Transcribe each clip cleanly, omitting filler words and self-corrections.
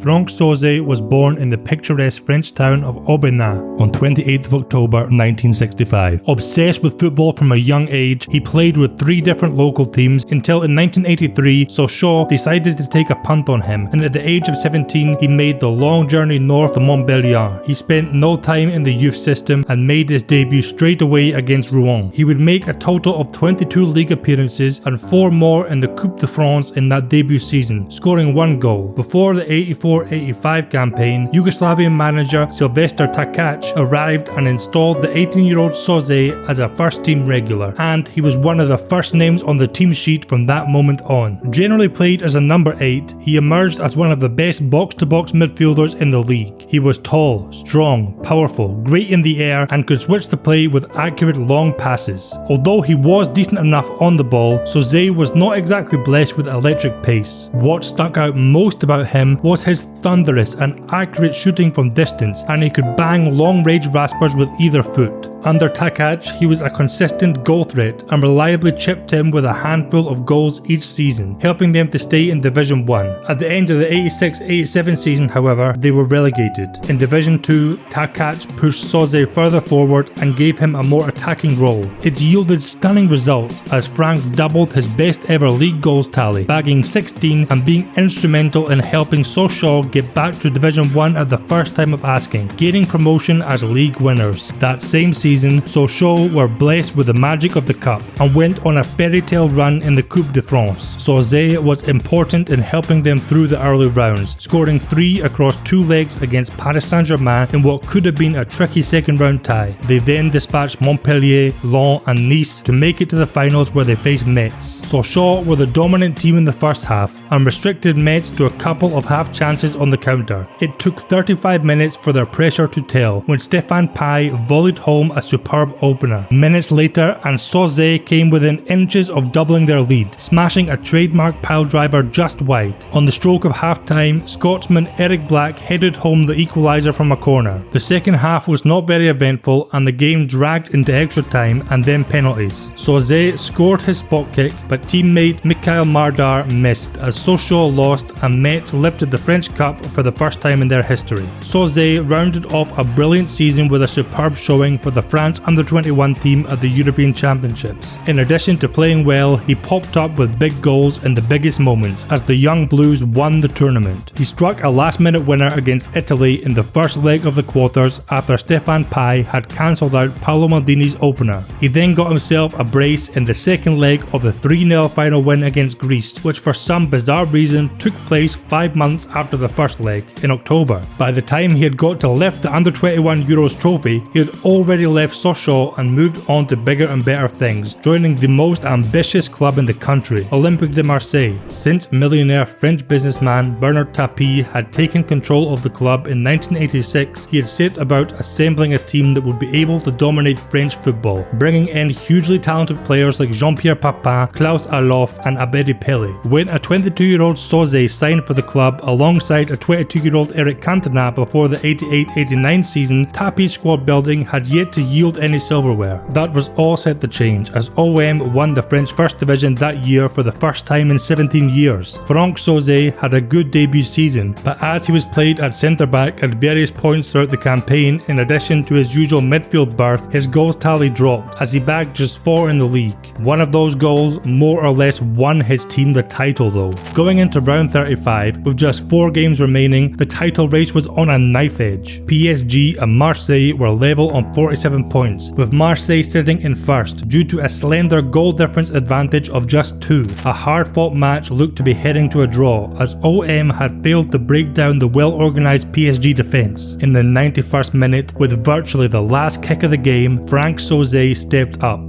Franck Sauzet was born in the picturesque French town of Aubenas on 28th of October 1965. Obsessed with football from a young age, he played with 3 different local teams until in 1983 Sochaux decided to take a punt on him, and at the age of 17 he made the long journey north to Montbéliard. He spent no time in the youth system and made his debut straight away against Rouen. He would make a total of 22 league appearances and 4 more in the Coupe de France in that debut season, scoring 1 goal. Before the 84-85 campaign, Yugoslavian manager Silvestre Takac arrived and installed the 18-year-old Sauzet as a first-team regular, and he was one of the first names on the team sheet from that moment on. Generally played as a number 8, he emerged as one of the best box-to-box midfielders in the league. He was tall, strong, powerful, great in the air, and could switch the play with accurate long passes. Although he was decent enough on the ball, Sauzet was not exactly blessed with electric pace. What stuck out most about him was his thunderous and accurate shooting from distance, and he could bang long-range raspers with either foot. Under Takac, he was a consistent goal threat and reliably chipped in with a handful of goals each season, helping them to stay in Division 1. At the end of the 86-87 season, however, they were relegated. In Division 2, Takac pushed Sauzet further forward and gave him a more attacking role. It yielded stunning results as Franck doubled his best ever league goals tally, bagging 16 and being instrumental in helping Sochaux get back to Division 1 at the first time of asking, gaining promotion as league winners. That same season, Sochaux were blessed with the magic of the cup and went on a fairy tale run in the Coupe de France. Sauzet was important in helping them through the early rounds, scoring 3 across 2 legs against Paris Saint-Germain in what could have been a tricky second round tie. They then dispatched Montpellier, Lens and Nice to make it to the finals where they faced Metz. Sochaux were the dominant team in the first half and restricted Metz to a couple of half chances on the counter. It took 35 minutes for their pressure to tell when Stéphane Paille volleyed home a superb opener. Minutes later, and Sauzet came within inches of doubling their lead, smashing a trademark pile driver just wide. On the stroke of half-time, Scotsman Eric Black headed home the equaliser from a corner. The second half was not very eventful and the game dragged into extra time and then penalties. Sauzet scored his spot kick, but teammate Michael Mardar missed as Sochaux lost and Metz lifted the French Cup for the first time in their history. Sauzet rounded off a brilliant season with a superb showing for the France under-21 team at the European Championships. In addition to playing well, he popped up with big goals in the biggest moments as the young Blues won the tournament. He struck a last-minute winner against Italy in the first leg of the quarters after Stéphane Paille had cancelled out Paolo Maldini's opener. He then got himself a brace in the second leg of the 3-0 final win against Greece, which for some bizarre reason took place 5 months after the first leg, in October. By the time he had got to lift the under-21 Euros trophy, he had already left Sochaux and moved on to bigger and better things, joining the most ambitious club in the country, Olympique de Marseille. Since millionaire French businessman Bernard Tapie had taken control of the club in 1986, he had set about assembling a team that would be able to dominate French football, bringing in hugely talented players like Jean-Pierre Papin, Klaus Allofs and Abedi Pele. When a 22-year-old Sauzet signed for the club alongside a 22-year-old Eric Cantona before the 88-89 season, Tapie's squad building had yet to yield any silverware. That was all set to change as OM won the French First Division that year for the first time in 17 years. Franck Sauzet had a good debut season, but as he was played at centre-back at various points throughout the campaign, in addition to his usual midfield berth, his goals tally dropped as he bagged just 4 in the league. One of those goals more or less won his team the title though. Going into round 35, with just 4 games remaining, the title race was on a knife edge. PSG and Marseille were level on 47 points, with Marseille sitting in first due to a slender goal difference advantage of just 2. A hard-fought match looked to be heading to a draw as OM had failed to break down the well-organised PSG defence. In the 91st minute, with virtually the last kick of the game, Franck Sauzet stepped up.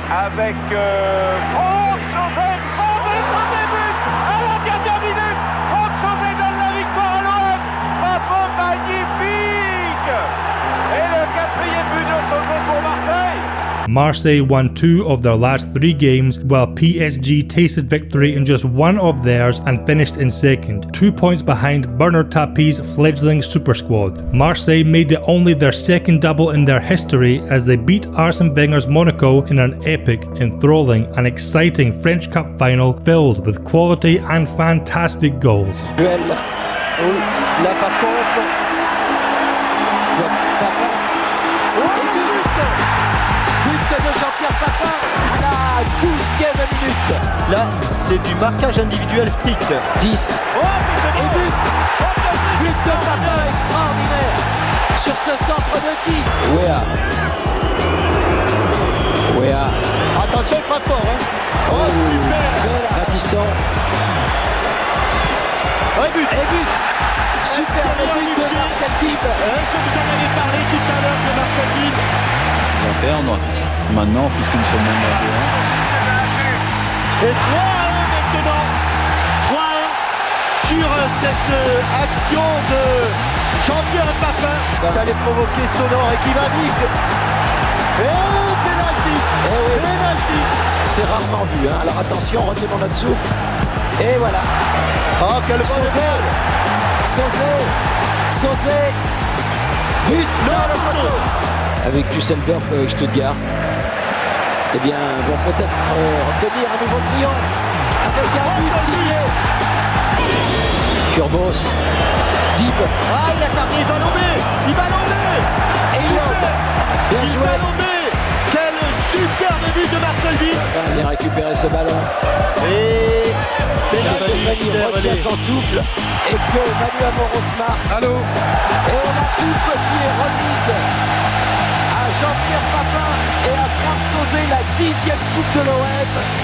Avec Franck Sauzet, à la dernière minute, Franck Sauzet donne la victoire à l'OM, frappe magnifique, et le 4e but de Sauzet pour Marseille. Marseille won 2 of their last 3 games, while PSG tasted victory in just 1 of theirs and finished in second, 2 points behind Bernard Tapie's fledgling super squad. Marseille made it only their second double in their history as they beat Arsene Wenger's Monaco in an epic, enthralling and exciting French Cup final filled with quality and fantastic goals. Duel. Là par contre... Papin. But de Jean-Pierre Papin à la 12e minute. Là, c'est du marquage individuel strict. 10. Et but. But de Papin extraordinaire sur ce centre de 10. Wea. Attention, il frappe fort. Hein. Oh, super. Baptistan. Ouais, but. Et but. Super but de Marcel Dib. Je vous en avais parlé tout à l'heure de Marcel Dib. On va perdre maintenant puisque nous sommes même à 2-1. Et 3-1 maintenant. 3-1 sur cette action de Jean-Pierre Papin. Ça allait provoquer Sonore et qui va vite. Et penalty. Penalty. C'est rarement vu, hein. Alors attention, retenons notre souffle. Et voilà. Oh, quel bon Sauzé. But. Non. Avec Düsseldorf et Stuttgart, eh bien, vont peut-être obtenir un nouveau triomphe avec un but signé. Kurbos, Dib. Ah, il a tardé, il va l'omber. Et il bien Il joué. va l'omber. Quel superbe but de Marcel Dib. Il vient récupérer ce ballon. Et Stéphanie retient son souffle et que Manu Amoros marque. Allô. Et on a une petite remise à Jean-Pierre Papin et à Franck Sauzé, la 10e coupe de l'OM.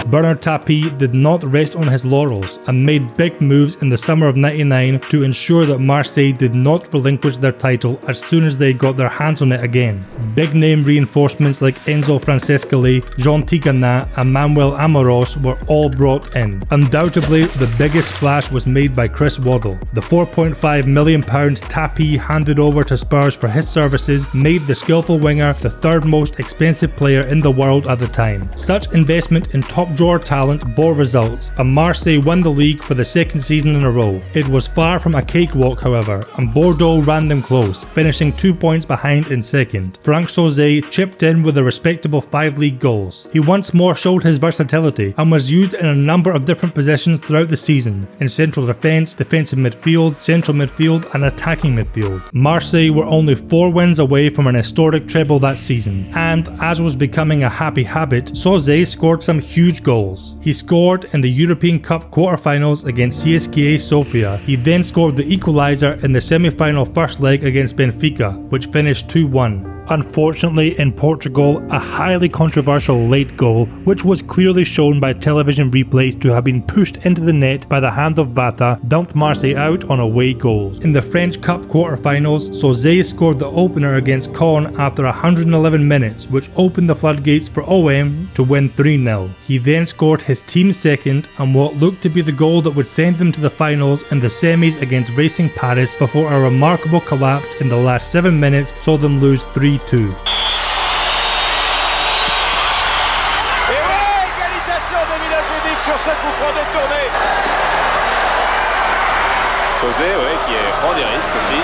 Bernard Tapie did not rest on his laurels and made big moves in the summer of '99 to ensure that Marseille did not relinquish their title as soon as they got their hands on it again. Big name reinforcements like Enzo Francescoli, Jean Tigana and Manuel Amoros were all brought in. Undoubtedly, the biggest splash was made by Chris Waddle. The £4.5 million Tapie handed over to Spurs for his services made the skillful winger the third most expensive player in the world at the time. Such investment in top drawer talent bore results, and Marseille won the league for the second season in a row. It was far from a cakewalk, however, and Bordeaux ran them close, finishing 2 points behind in second. Franck Sauzé chipped in with a respectable 5 league goals. He once more showed his versatility and was used in a number of different positions throughout the season, in central defence, defensive midfield, central midfield and attacking midfield. Marseille were only 4 wins away from an historic treble that season, and as was becoming a happy habit, Sauzé scored some huge goals. He scored in the European Cup quarter-finals against CSKA Sofia. He then scored the equaliser in the semi-final first leg against Benfica, which finished 2-1. Unfortunately, in Portugal, a highly controversial late goal, which was clearly shown by television replays to have been pushed into the net by the hand of Bata, dumped Marseille out on away goals. In the French Cup quarter-finals, Sauzé scored the opener against Caen after 111 minutes, which opened the floodgates for OM to win 3-0. He then scored his team's second and what looked to be the goal that would send them to the finals in the semis against Racing Paris before a remarkable collapse in the last 7 minutes saw them lose 3-2. Et ouais, égalisation de Milojevic sur ce coup franc détourné. Sauzé, ouais, qui prend des risques aussi.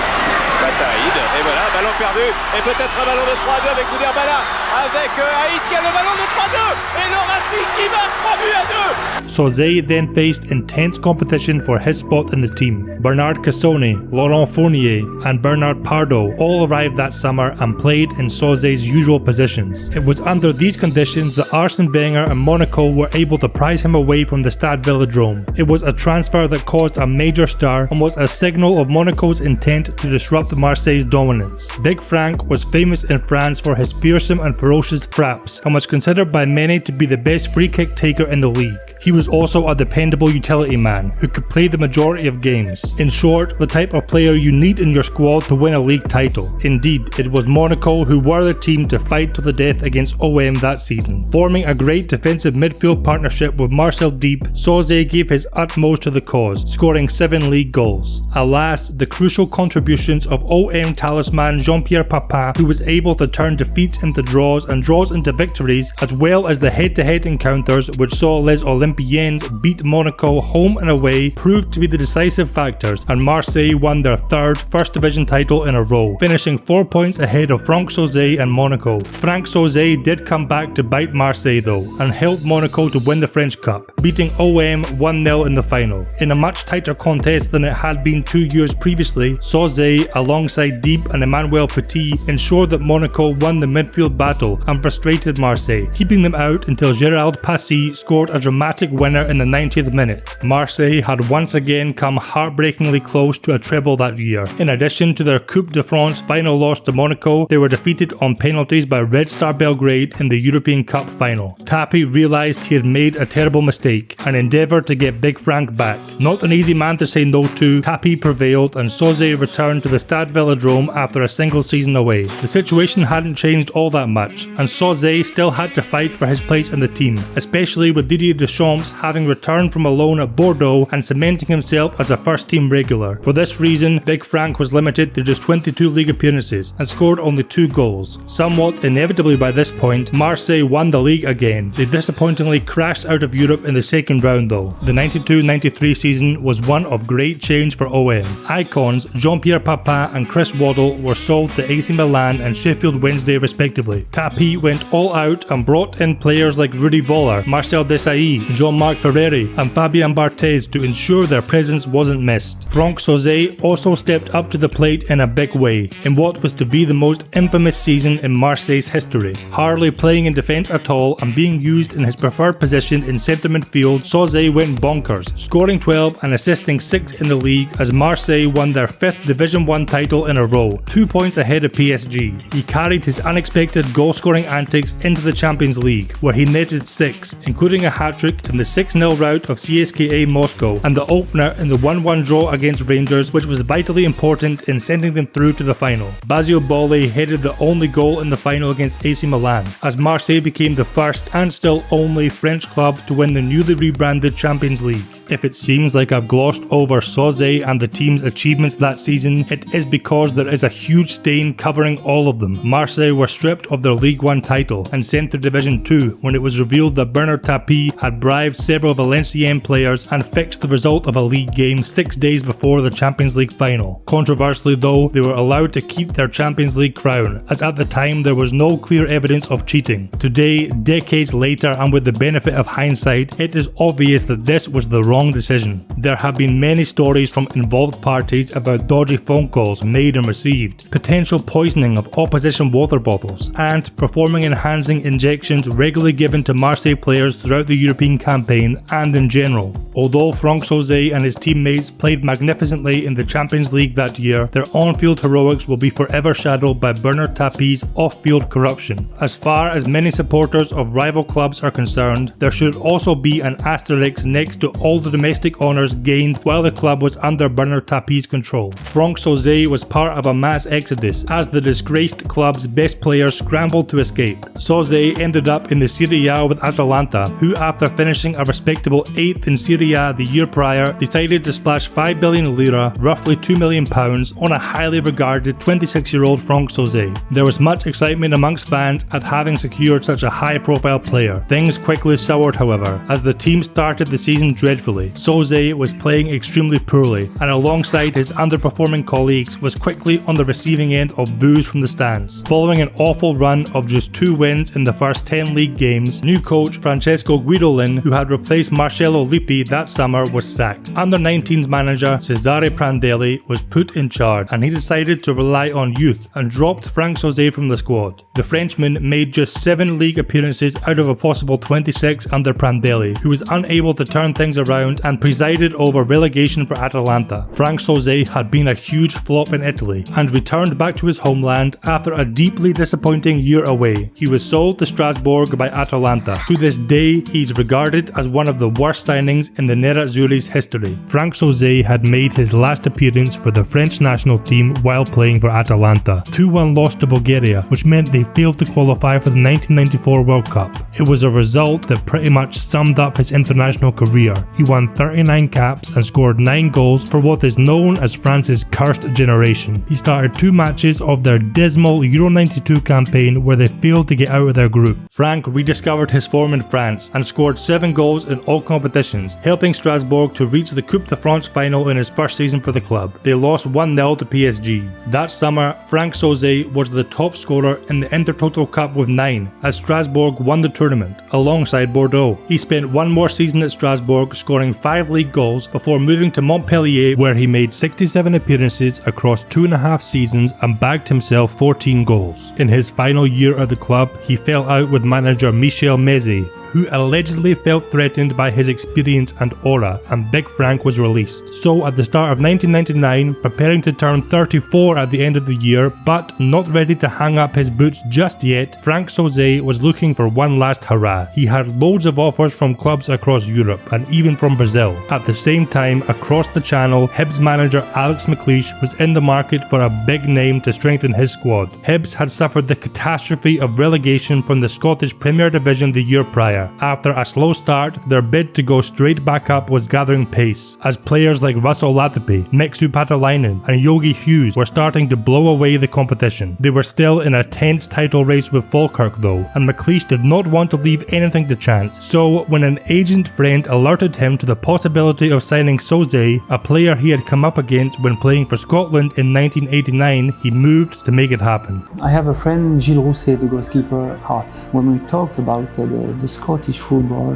Face à Haïd. Et voilà, ballon perdu. Et peut-être un ballon de 3-2 avec Bouderbala. Avec Haïd qui a le ballon de 3-2. Et le Racing qui marque 3-2. Sauzé then faced intense competition for his spot in the team. Bernard Cassoni, Laurent Fournier and Bernard Pardo all arrived that summer and played in Sauzé's usual positions. It was under these conditions that Arsene Wenger and Monaco were able to prize him away from the Stade Vélodrome. It was a transfer that caused a major stir and was a signal of Monaco's intent to disrupt Marseille's dominance. Big Frank was famous in France for his fearsome and ferocious fraps and was considered by many to be the best free kick taker in the league. He was also a dependable utility man who could play the majority of games. In short, the type of player you need in your squad to win a league title. Indeed, it was Monaco who were the team to fight to the death against OM that season. Forming a great defensive midfield partnership with Marcel Dib, Sauzé gave his utmost to the cause, scoring 7 league goals. Alas, the crucial contributions of of OM talisman Jean-Pierre Papin, who was able to turn defeats into draws and draws into victories, as well as the head-to-head encounters which saw Les Olympiens beat Monaco home and away, proved to be the decisive factors, and Marseille won their third First Division title in a row, finishing 4 points ahead of Franck Sauzet and Monaco. Franck Sauzet did come back to bite Marseille though, and helped Monaco to win the French Cup, beating OM 1-0 in the final. In a much tighter contest than it had been 2 years previously, Sauzet, alongside Deep and Emmanuel Petit, ensured that Monaco won the midfield battle and frustrated Marseille, keeping them out until Gérald Passy scored a dramatic winner in the 90th minute. Marseille had once again come heartbreakingly close to a treble that year. In addition to their Coupe de France final loss to Monaco, they were defeated on penalties by Red Star Belgrade in the European Cup final. Tapie realised he had made a terrible mistake and endeavoured to get Big Frank back. Not an easy man to say no to, Tapie prevailed and Sauzet returned to the Stade Velodrome after a single season away. The situation hadn't changed all that much, and Sauzet still had to fight for his place in the team, especially with Didier Deschamps having returned from a loan at Bordeaux and cementing himself as a first-team regular. For this reason, Big Frank was limited to just 22 league appearances and scored only 2 goals. Somewhat inevitably by this point, Marseille won the league again. They disappointingly crashed out of Europe in the second round though. The 92-93 season was one of great change for OM. Icons Jean-Pierre Papin and Chris Waddle were sold to AC Milan and Sheffield Wednesday respectively. Tapie went all out and brought in players like Rudi Voller, Marcel Desailly, Jean-Marc Ferreri and Fabien Barthez to ensure their presence wasn't missed. Franck Sauzet also stepped up to the plate in a big way, in what was to be the most infamous season in Marseille's history. Hardly playing in defence at all and being used in his preferred position in centre midfield, Sauzet went bonkers, scoring 12 and assisting 6 in the league as Marseille won their 5th Division 1 title in a row, 2 points ahead of PSG. He carried his unexpected goal-scoring antics into the Champions League, where he netted 6, including a hat-trick in the 6-0 rout of CSKA Moscow and the opener in the 1-1 draw against Rangers, which was vitally important in sending them through to the final. Basile Boli headed the only goal in the final against AC Milan, as Marseille became the first and still only French club to win the newly rebranded Champions League. If it seems like I've glossed over Sauzet and the team's achievements that season, it is because there is a huge stain covering all of them. Marseille were stripped of their Ligue 1 title and sent to Division 2 when it was revealed that Bernard Tapie had bribed several Valenciennes players and fixed the result of a league game 6 days before the Champions League final. Controversially though, they were allowed to keep their Champions League crown, as at the time there was no clear evidence of cheating. Today, decades later and with the benefit of hindsight, it is obvious that this was the wrong decision. There have been many stories from involved parties about dodgy phone calls made and received, potential poisoning of opposition water bottles, and performing enhancing injections regularly given to Marseille players throughout the European campaign and in general. Although Franck Sauzet and his teammates played magnificently in the Champions League that year, their on-field heroics will be forever shadowed by Bernard Tapie's off-field corruption. As far as many supporters of rival clubs are concerned, there should also be an asterisk next to all the domestic honours gained while the club was under Bernard Tapie's control. Franck Sauzet was part of a mass exodus as the disgraced club's best players scrambled to escape. Sauzet ended up in the Serie A with Atalanta, who after finishing a respectable 8th in Serie A the year prior, decided to splash 5 billion lira, roughly £2 million, on a highly regarded 26-year-old Franck Sauzet. There was much excitement amongst fans at having secured such a high-profile player. Things quickly soured however, as the team started the season dreadfully. Sauzet was playing extremely poorly and alongside his underperforming colleagues was quickly on the receiving end of boos from the stands. Following an awful run of just 2 wins in the first 10 league games, new coach Francesco Guidolin, who had replaced Marcello Lippi that summer, was sacked. Under-19s manager Cesare Prandelli was put in charge and he decided to rely on youth and dropped Franck Sauzet from the squad. The Frenchman made just 7 league appearances out of a possible 26 under Prandelli, who was unable to turn things around and presided over relegation for Atalanta. Franck Sauzet had been a huge flop in Italy and returned back to his homeland after a deeply disappointing year away. He was sold to Strasbourg by Atalanta. To this day, he's regarded as one of the worst signings in the Nerazzurri's history. Franck Sauzet had made his last appearance for the French national team while playing for Atalanta. 2-1 loss to Bulgaria, which meant they failed to qualify for the 1994 World Cup. It was a result that pretty much summed up his international career. He won 39 caps and scored 9 goals for what is known as France's cursed generation. He started 2 matches of their dismal Euro 92 campaign where they failed to get out of their group. Frank rediscovered his form in France and scored 7 goals in all competitions, helping Strasbourg to reach the Coupe de France final in his first season for the club. They lost 1-0 to PSG. That summer, Frank Sauzet was the top scorer in the Intertoto Cup with 9, as Strasbourg won the tournament, alongside Bordeaux. He spent 1 more season at Strasbourg, scoring 5 league goals before moving to Montpellier, where he made 67 appearances across 2.5 seasons and bagged himself 14 goals. In his final year at the club, he fell out with manager Michel Mézy, who allegedly felt threatened by his experience and aura, and Big Frank was released. So at the start of 1999, preparing to turn 34 at the end of the year, but not ready to hang up his boots just yet, Frank Sauzet was looking for one last hurrah. He had loads of offers from clubs across Europe, and even from Brazil. At the same time, across the channel, Hibs manager Alex McLeish was in the market for a big name to strengthen his squad. Hibs had suffered the catastrophe of relegation from the Scottish Premier Division the year prior. After a slow start, their bid to go straight back up was gathering pace, as players like Russell Latapi, Mixu Patalainen and Yogi Hughes were starting to blow away the competition. They were still in a tense title race with Falkirk though, and McLeish did not want to leave anything to chance, so when an agent friend alerted him to the possibility of signing Sauzet, a player he had come up against when playing for Scotland in 1989, he moved to make it happen. I have a friend, Gilles Rousset, the goalkeeper, Hearts. When we talked about the Scottish football,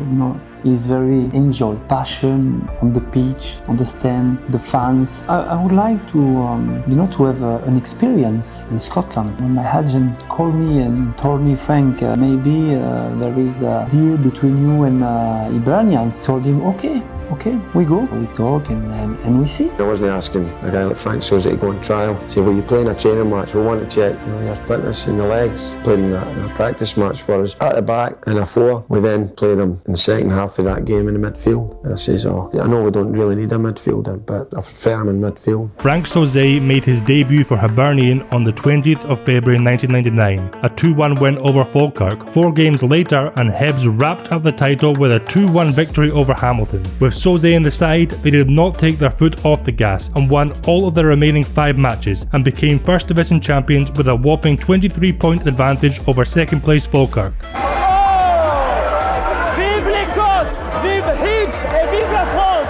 is very enjoy, passion on the pitch, on the stand, the fans. I would like to, to have an experience in Scotland. When my agent called me and told me, Frank, maybe there is a deal between you and Hibernians, I told him, okay, we go. We talk and we see. I wasn't asking a guy like Frank Sauzet to go on trial. Say, well, you're playing a training match, we want to check your fitness in the legs. Played in a practice match for us. At the back, in a 4, we then played him in the second half of that game in the midfield. And I says, I know we don't really need a midfielder, but I prefer him in midfield. Frank Sauzet made his debut for Hibernian on the 20th of February 1999, a 2-1 win over Falkirk. 4 games later, and Hibs wrapped up the title with a 2-1 victory over Hamilton. With Sauzet in the side, they did not take their foot off the gas and won all of their remaining 5 matches and became First Division champions with a whopping 23-point advantage over second place Falkirk. Vive l'Écosse! Vive Hibs! Et vive la France!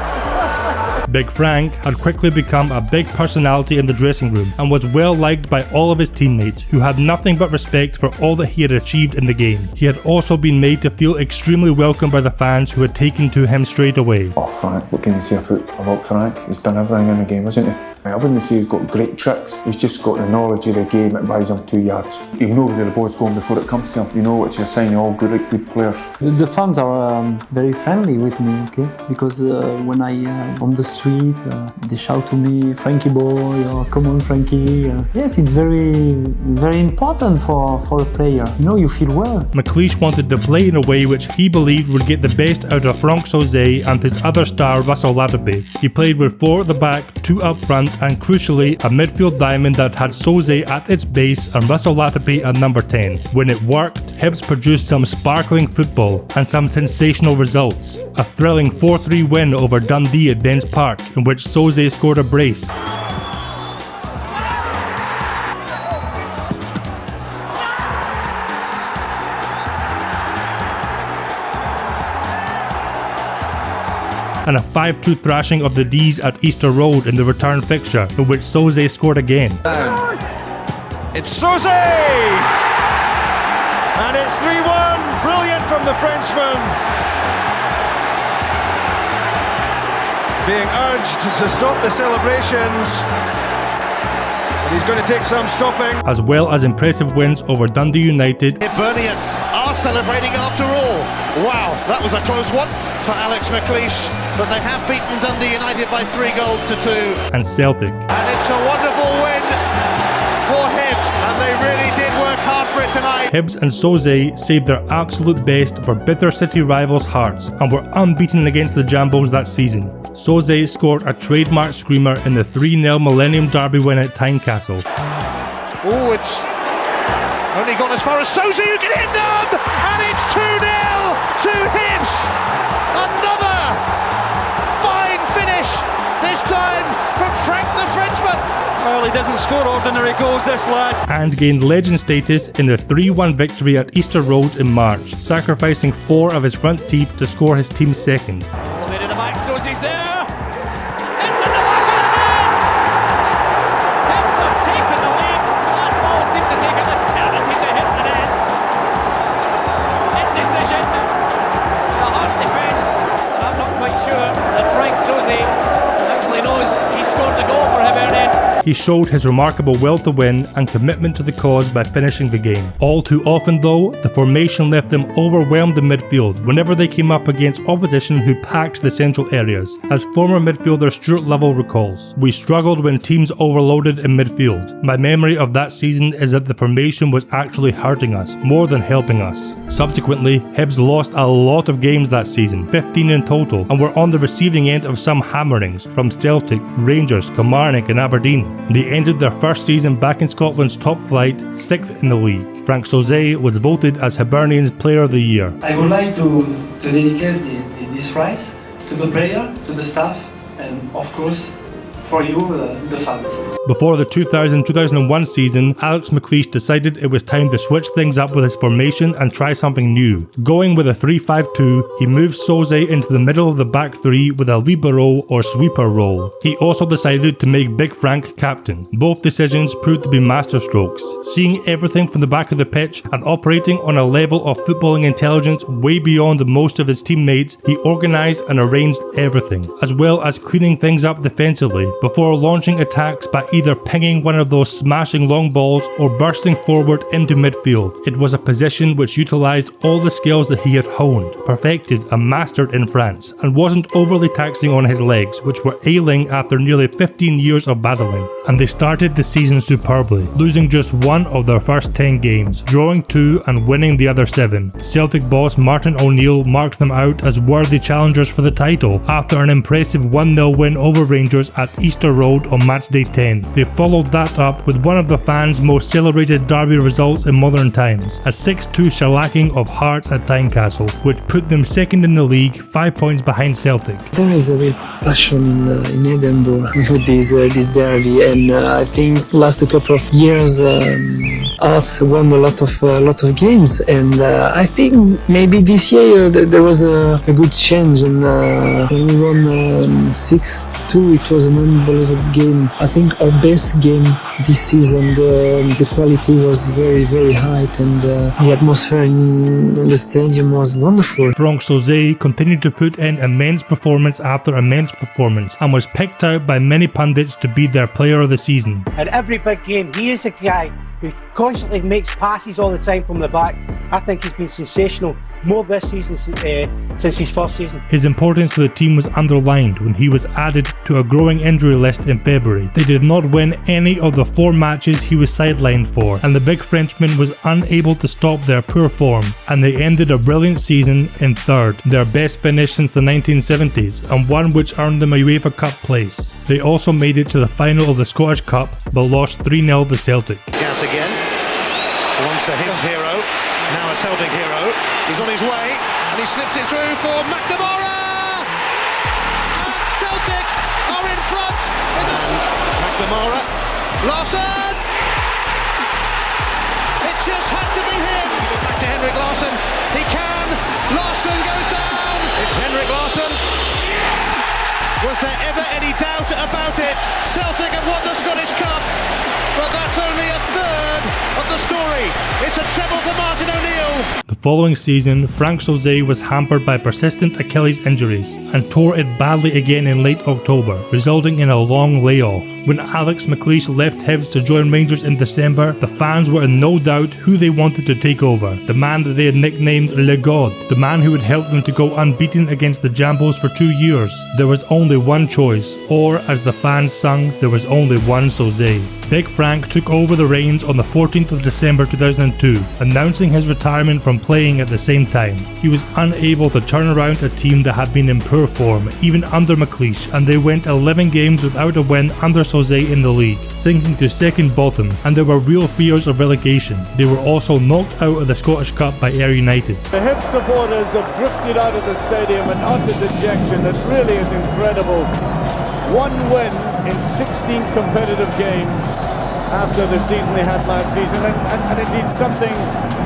Big Frank had quickly become a big personality in the dressing room and was well liked by all of his teammates, who had nothing but respect for all that he had achieved in the game. He had also been made to feel extremely welcome by the fans, who had taken to him straight away. Oh, Frank, what can you say about Frank? He's done everything in the game, hasn't he? I wouldn't say he's got great tricks, he's just got the knowledge of the game that buys him 2 yards. He'll know where the ball's going before it comes to him. You know it's a sign of all good players. The fans are very friendly with me, okay? Because when I on the street, they shout to me, Frankie boy, or come on Frankie. Yes, it's very important for a player. You feel well. McLeish wanted to play in a way which he believed would get the best out of Frank Sauzet and his other star Russell Latapi. He played with 4 at the back, 2 up front, and crucially a midfield diamond that had Sauzet at its base and Russell Latapi at number 10. When it worked, Hibs produced some sparkling football and some sensational results. A thrilling 4-3 win over Dundee at Dens Park, in which Sauzet scored a brace. And a 5-2 thrashing of the D's at Easter Road in the return fixture, in which Sauzet scored again. It's Sauzet! And it's 3-1. Brilliant from the Frenchman. Being urged to stop the celebrations. But he's going to take some stopping. As well as impressive wins over Dundee United. Hibernian are celebrating after all. Wow, that was a close one for Alex McLeish, but they have beaten Dundee United by 3-2. And Celtic. And it's a wonderful win for Hibs, and they really did work hard for it tonight. Hibs and Sauzet saved their absolute best for bitter city rivals Hearts and were unbeaten against the Jambos that season. Sauzet scored a trademark screamer in the 3-0 Millennium Derby win at Tynecastle. Oh, it's only gone as far as Sauzet, who can hit them, and it's 2-0 to Hibs. Another finish, this time from Frank the Frenchman. Well, he doesn't score ordinary goals, this lad. And gained legend status in their 3-1 victory at Easter Road in March, sacrificing 4 of his front teeth to score his team's second. Elevated the back, Sosie's there. It's in the back of the net. Hibs have taken the lead. That ball seems to take an eternity to hit the net. Indecision. The hard defence. I'm not quite sure that Frank Sosie actually knows he scored the goal for Hibernian. He showed his remarkable will to win and commitment to the cause by finishing the game. All too often though, the formation left them overwhelmed in midfield whenever they came up against opposition who packed the central areas. As former midfielder Stuart Lovell recalls, "We struggled when teams overloaded in midfield. My memory of that season is that the formation was actually hurting us, more than helping us." Subsequently, Hibs lost a lot of games that season, 15 in total, and were on the receiving end of some hammerings from Celtic, Rangers, Kilmarnock and Aberdeen. They ended their first season back in Scotland's top flight, 6th in the league. Frank Sosie was voted as Hibernian's Player of the Year. I would like to dedicate this prize to the player, to the staff, and of course for you, the fans. Before the 2000-2001 season, Alex McLeish decided it was time to switch things up with his formation and try something new. Going with a 3-5-2, he moved Sosie into the middle of the back three with a libero or sweeper role. He also decided to make Big Frank captain. Both decisions proved to be masterstrokes, seeing everything from the back of the pitch and operating on a level of footballing intelligence way beyond most of his teammates. He organised and arranged everything, as well as cleaning things up defensively, before launching attacks by either pinging one of those smashing long balls or bursting forward into midfield. It was a position which utilised all the skills that he had honed, perfected and mastered in France, and wasn't overly taxing on his legs, which were ailing after nearly 15 years of battling. And they started the season superbly, losing just 1 of their first 10 games, drawing 2 and winning the other 7. Celtic boss Martin O'Neill marked them out as worthy challengers for the title after an impressive 1-0 win over Rangers at Easter Road on matchday 10. They followed that up with one of the fans' most celebrated derby results in modern times, a 6-2 shellacking of Hearts at Tynecastle, which put them second in the league, 5 points behind Celtic. There is a real passion in Edinburgh with this derby, and I think last couple of years Hearts won a lot of games, and I think maybe this year there was a good change, and when we won 6-2, it was an unbelievable game. I think our best game this season. The quality was very, very high, and the atmosphere in the stadium was wonderful. Frank Sosie continued to put in immense performance after immense performance and was picked out by many pundits to be their player of the season. In every big game, he is a guy who constantly makes passes all the time from the back. I think he's been sensational, more this season since his first season. His importance to the team was underlined when he was added to a growing injury list in February. They did not win any of the 4 matches he was sidelined for, and the big Frenchman was unable to stop their poor form, and they ended a brilliant season in 3rd, their best finish since the 1970s, and one which earned them a UEFA Cup place. They also made it to the final of the Scottish Cup, but lost 3-0 to Celtic. Out again, once a Hibs hero, now a Celtic hero. He's on his way, and he slipped it through for McNamara! And Celtic are in front with the... McNamara, Larsson! It just had to be him! Back to Henrik Larsson, he can! Larsson goes down! It's Henrik Larsson! Was there ever any doubt about it? Celtic have won the Scottish Cup, but that's only a third of the story. It's a treble for Martin O'Neill. The following season, Frank Sosie was hampered by persistent Achilles injuries and tore it badly again in late October, resulting in a long layoff. When Alex McLeish left Hibs to join Rangers in December, the fans were in no doubt who they wanted to take over, the man that they had nicknamed Le God, the man who had helped them to go unbeaten against the Jambos for 2 years. There was only one choice, or as the fans sung, there was only one Sosie. Big Frank took over the reins on the 14th of December December 2002, announcing his retirement from playing at the same time. He was unable to turn around a team that had been in poor form, even under McLeish, and they went 11 games without a win under Sauzet in the league, sinking to second bottom, and there were real fears of relegation. They were also knocked out of the Scottish Cup by Ayr United. The Hibs supporters have drifted out of the stadium in utter dejection. That really is incredible. One win in 16 competitive games after the season they had last season, and indeed something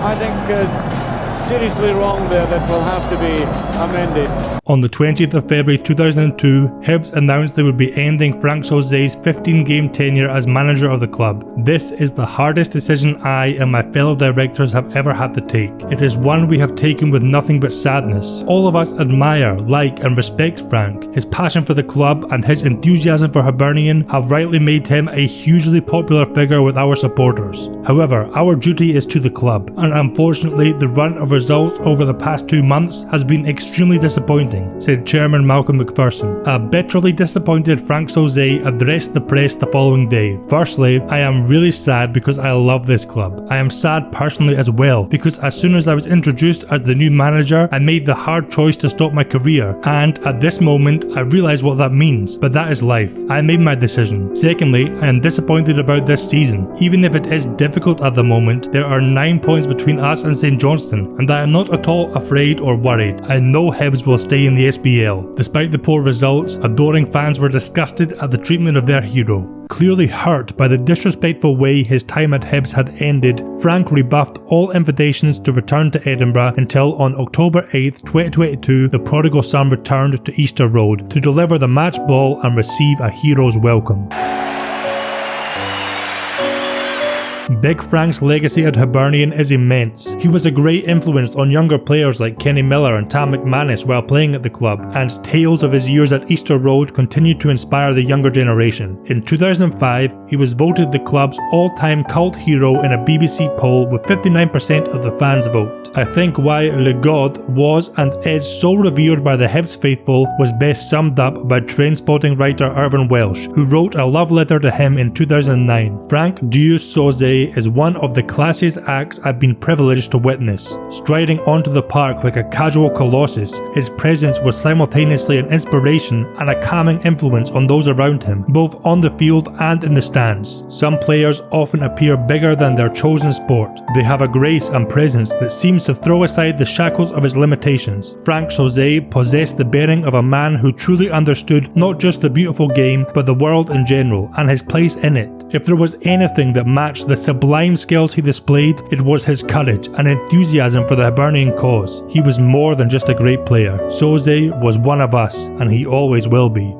I think is seriously wrong there that will have to be amended. On the 20th of February 2002, Hibs announced they would be ending Frank Sauzet's 15-game tenure as manager of the club. This is the hardest decision I and my fellow directors have ever had to take. It is one we have taken with nothing but sadness. All of us admire, like and respect Frank. His passion for the club and his enthusiasm for Hibernian have rightly made him a hugely popular figure with our supporters. However, our duty is to the club, and unfortunately the run of results over the past 2 months has been extremely disappointing, said Chairman Malcolm McPherson. A bitterly disappointed Frank Sauzet addressed the press the following day. Firstly, I am really sad because I love this club. I am sad personally as well, because as soon as I was introduced as the new manager, I made the hard choice to stop my career, and at this moment I realise what that means, but that is life. I made my decision. Secondly, I am disappointed about this season. Even if it is difficult at the moment, there are 9 points between us and St Johnstone, and I am not at all afraid or worried. I know Hibs will stay in the SPL. Despite the poor results, adoring fans were disgusted at the treatment of their hero. Clearly hurt by the disrespectful way his time at Hibs had ended, Frank rebuffed all invitations to return to Edinburgh until on October 8, 2022, the prodigal son returned to Easter Road to deliver the match ball and receive a hero's welcome. Big Frank's legacy at Hibernian is immense. He was a great influence on younger players like Kenny Miller and Tam McManus while playing at the club, and tales of his years at Easter Road continued to inspire the younger generation. In 2005, he was voted the club's all-time cult hero in a BBC poll with 59% of the fans' vote. I think why Le God was and is so revered by the Hibs faithful was best summed up by Trainspotting writer Irvin Welsh, who wrote a love letter to him in 2009. Frank Dieu Sauzet is one of the classiest acts I've been privileged to witness. Striding onto the park like a casual colossus, his presence was simultaneously an inspiration and a calming influence on those around him, both on the field and in the stands. Some players often appear bigger than their chosen sport. They have a grace and presence that seems to throw aside the shackles of his limitations. Frank Sauzet possessed the bearing of a man who truly understood not just the beautiful game, but the world in general and his place in it. If there was anything that matched the sublime skills he displayed, it was his courage and enthusiasm for the Hibernian cause. He was more than just a great player. Sauzet was one of us, and he always will be.